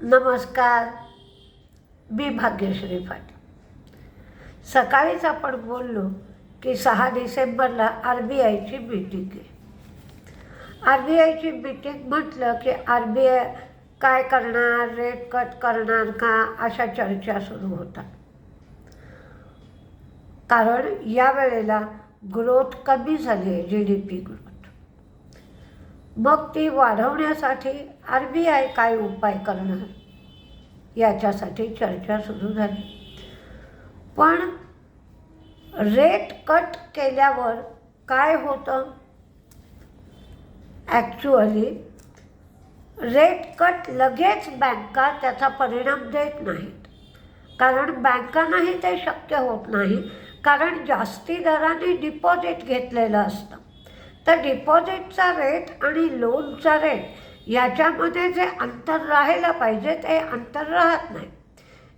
नमस्कार, मी भाग्यश्री पाटील. सकाळीच आपण बोललो की 6 डिसेंबरला RBIची मीटिंग आहे. RBIची मीटिंग म्हटलं की RBI काय करणार, रेट कट करणार का, अशा चर्चा सुरू होतात. कारण या वेळेला ग्रोथ कमी झाली आहे, GDP ग्रोथ. मग ती वाढवण्यासाठी RBI काय उपाय करणार याच्यासाठी चर्चा सुरू झाली. पण रेट कट केल्यावर काय होतं? ॲक्च्युअली रेट कट लगेच बँका त्याचा परिणाम देत नाहीत, कारण बँकांनाही ते शक्य होत नाही, कारण जास्ती दराने डिपॉझिट घेतलेलं असतं. तर डिपॉझिटचा रेट आणि लोनचा रेट याच्यामध्ये जे अंतर राहायला पाहिजे ते अंतर राहत नाही.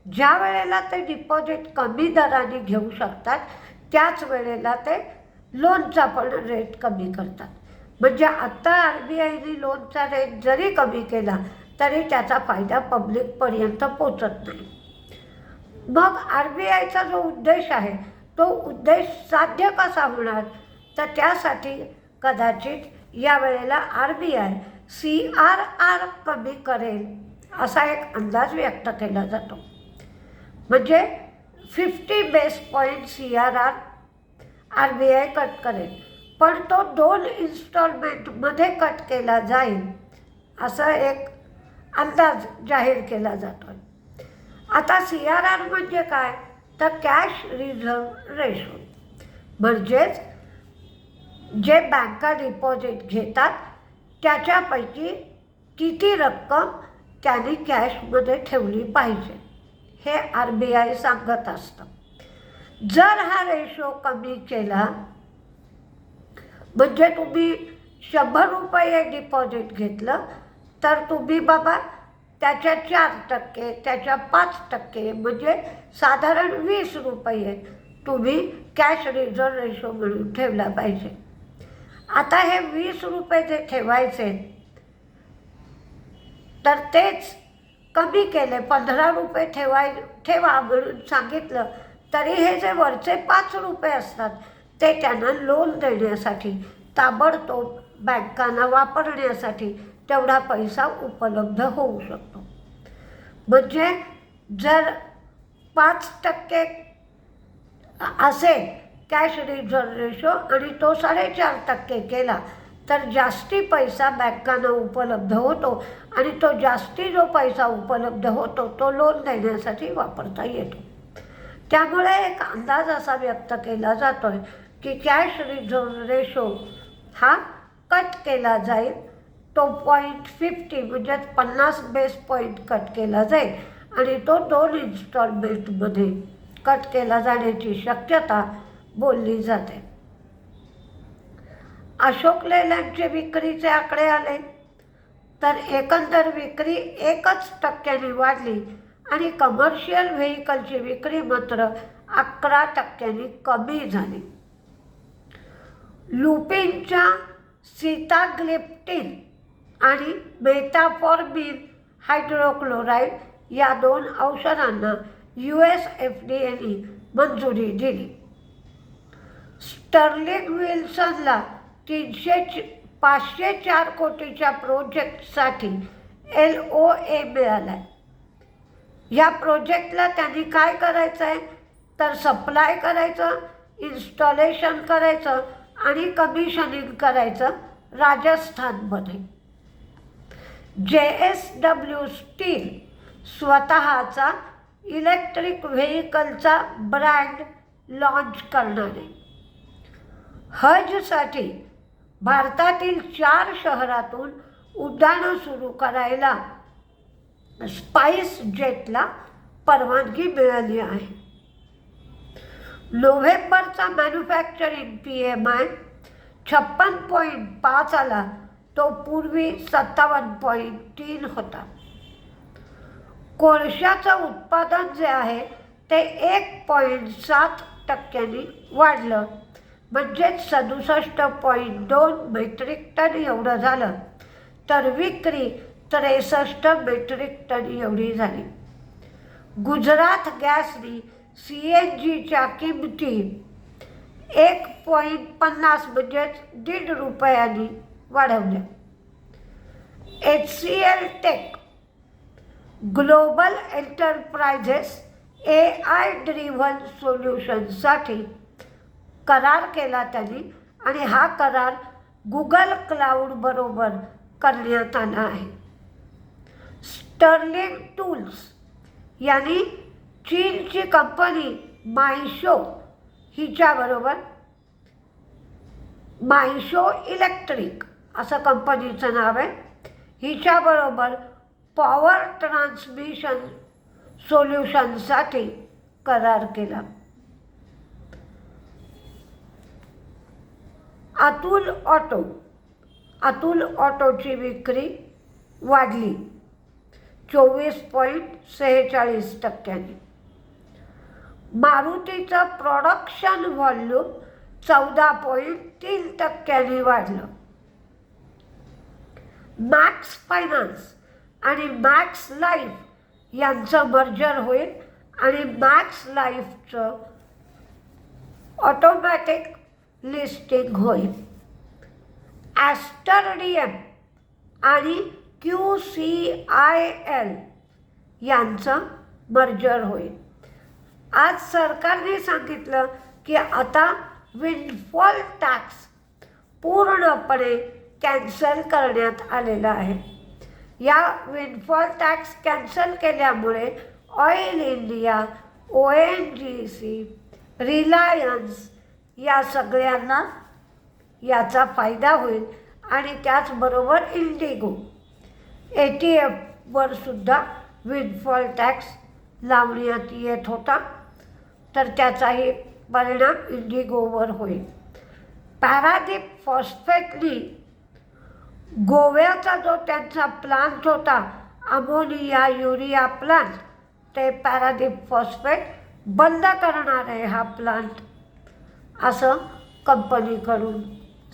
ज्या वेळेला ते डिपॉझिट कमी दराने घेऊ शकतात त्याच वेळेला ते लोनचा पण रेट कमी करतात. म्हणजे आत्ता RBIने लोनचा रेट जरी कमी केला तरी त्याचा फायदा पब्लिकपर्यंत पोचत नाही. मग RBIचा जो उद्देश आहे तो उद्देश साध्य कसा होणार? तर त्यासाठी कदाचित या वेळेला RBI CRR कमी करेल असा एक अंदाज व्यक्त केला जातो. म्हणजे 50 base point CRR RBI cut करेल, पण तो 2 इन्स्टॉलमेंटमध्ये कट केला जाईल असा एक अंदाज जाहीर केला जातो. आता CRR म्हणजे काय? तर कॅश रिझर्व्ह रेशो, म्हणजेच जे बँका डिपॉझिट घेतात त्याच्यापैकी किती रक्कम त्यांनी कॅशमध्ये ठेवली पाहिजे हे RBI सांगत असतं. जर हा रेशो कमी केला, म्हणजे तुम्ही 100 रुपये डिपॉझिट घेतलं तर तुम्ही बाबा त्याच्या 4%, त्याच्या 5%, म्हणजे साधारण 20 रुपये तुम्ही कॅश रिझर्व्ह रेशो म्हणून ठेवला पाहिजे. आता हे 20 रुपये जे ठेवायचे तर तेच कमी केले, 15 रुपये ठेवा म्हणून सांगितलं तरी हे जे वरचे 5 रुपये असतात ते त्यांना लोन देण्यासाठी, ताबडतोब बँकांना वापरण्यासाठी तेवढा पैसा उपलब्ध होऊ शकतो. म्हणजे जर 5% असेल कॅश रिझर्व्ह रेशो आणि तो 4.5% केला तर जास्ती पैसा बँकांना उपलब्ध होतो आणि तो जास्ती जो पैसा उपलब्ध होतो तो लोन देण्यासाठी वापरता येतो. त्यामुळे एक अंदाज असा व्यक्त केला जातो आहे की कॅश रिझर्व्ह रेशो हा कट केला जाईल. तो 0.50 म्हणजे 50 बेस पॉईंट कट केला जाईल आणि तो 2 इन्स्टॉलमेंटमध्ये कट केला जाण्याची शक्यता बोलली जाते. अशोक लेलँडचे विक्रीचे आकडे आले तर एकंदर विक्री 1% वाढली आणि कमर्शियल व्हेकलची विक्री मात्र 11% कमी झाली. लुपिनच्या सिताग्लिप्टिन आणि मेटाफॉर्मिन हायड्रोक्लोराईड या 2 औषधांना US FDAने मंजुरी दिली. स्टर्लिंग विल्सनला 504 कोटीच्या प्रोजेक्टसाठी LOA मिळाला आहे. या प्रोजेक्टला त्यांनी काय करायचं आहे तर सप्लाय करायचं, इन्स्टॉलेशन करायचं आणि कमिशनिंग करायचं राजस्थानमध्ये. JSW स्टील स्वतःचा इलेक्ट्रिक व्हेकलचा ब्रँड लॉन्च करणार आहे. हजसाठी भारतातील 4 शहरातून उड्डाणं सुरू करायला स्पाइस जेटला परवानगी मिळाली आहे. नोव्हेंबरचा मॅन्युफॅक्चरिंग PMI 56.5 आला, तो पूर्वी 57.3 होता. कोळशाचं उत्पादन जे आहे ते 1.7% वाढलं, म्हणजेच 67.2 मेट्रिक टन एवढं झालं. तर विक्री 63 मेट्रिक टन एवढी झाली. गुजरात गॅसने CNGच्या किमती 1.50 म्हणजेच ₹1.50 वाढवल्या. HCL tech global enterprises AI driven सोल्युशनसाठी करार केला त्यांनी आणि हा करार गुगल क्लाउड बरोबर करण्यात आला आहे. स्टर्लिंग टूल्स यांनी चीनची कंपनी मायशो हिच्याबरोबर मायशो इलेक्ट्रिक असं कंपनीचं नाव आहे, हिच्याबरोबर पॉवर ट्रान्समिशन सोल्युशनसाठी करार केला. अतुल ऑटोची विक्री वाढली 24.46%. मारुतीचं प्रोडक्शन व्हॉल्यूम 14.3% वाढलं. मॅक्स फायनान्स आणि मॅक्स लाईफ यांचं मर्जर होईल आणि मॅक्स लाईफचं ऑटोमॅटिक लिस्टिंग होईल. ॲस्टर-DM आणि QCIL यांचं मर्जर होईल. आज सरकारने सांगितलं की आता विंडफॉल टॅक्स पूर्णपणे कॅन्सल करण्यात आलेला आहे. या विंडफॉल टॅक्स कॅन्सल केल्यामुळे ऑइल इंडिया, ONGC, रिलायन्स या सगळ्यांना याचा फायदा होईल आणि त्याचबरोबर इंडिगो ATFवर सुद्धा विंडफॉल टॅक्स लावण्यात येत होता, तर त्याचाही परिणाम इंडिगोवर होईल. पॅरादीप फॉस्फेटनी गोव्याचा जो त्यांचा प्लांट होता अमोनिया युरिया प्लांट, ते पॅरादीप फॉस्फेट बंद करणार आहे हा प्लांट, असं कंपनीकडून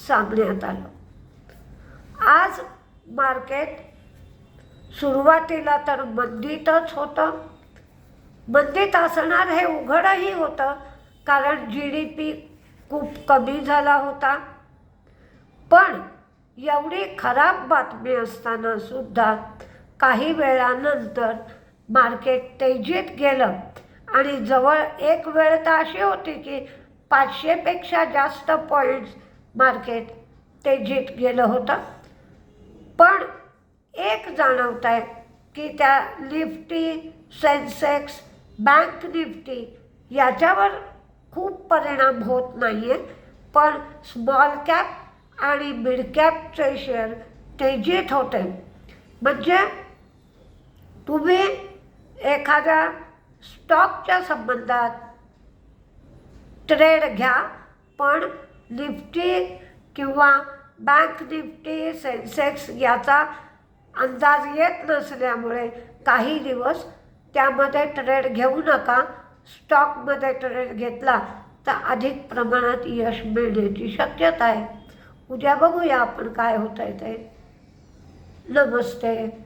सांगण्यात आलं. आज मार्केट सुरुवातीला तर मंदीतच होतं. मंदीत असणार हे उघडही होतं, कारण GDP खूप कमी झाला होता. पण एवढी खराब बातमी असताना सुद्धा काही वेळानंतर मार्केट तेजीत गेलं आणि जवळ एक वेळ तर अशी होती की 500पेक्षा जास्त पॉईंट्स मार्केट तेजीत गेलं होतं. पण एक जाणवत आहे की त्या निफ्टी, सेन्सेक्स, बँक निफ्टी याच्यावर खूप परिणाम होत नाही आहे, पण स्मॉल कॅप आणि मिड कॅपचे शेअर तेजीत होते. म्हणजे तुम्ही एखाद्या स्टॉकच्या संबंधात ट्रेड घ्या, पण निफ्टी किंवा बँक निफ्टी, सेन्सेक्स याचा अंदाज येत नसल्यामुळे काही दिवस त्यामध्ये ट्रेड घेऊ नका. स्टॉकमध्ये ट्रेड घेतला तर अधिक प्रमाणात यश मिळण्याची शक्यता आहे. उद्या बघूया आपण काय होतं आहे ते. नमस्ते.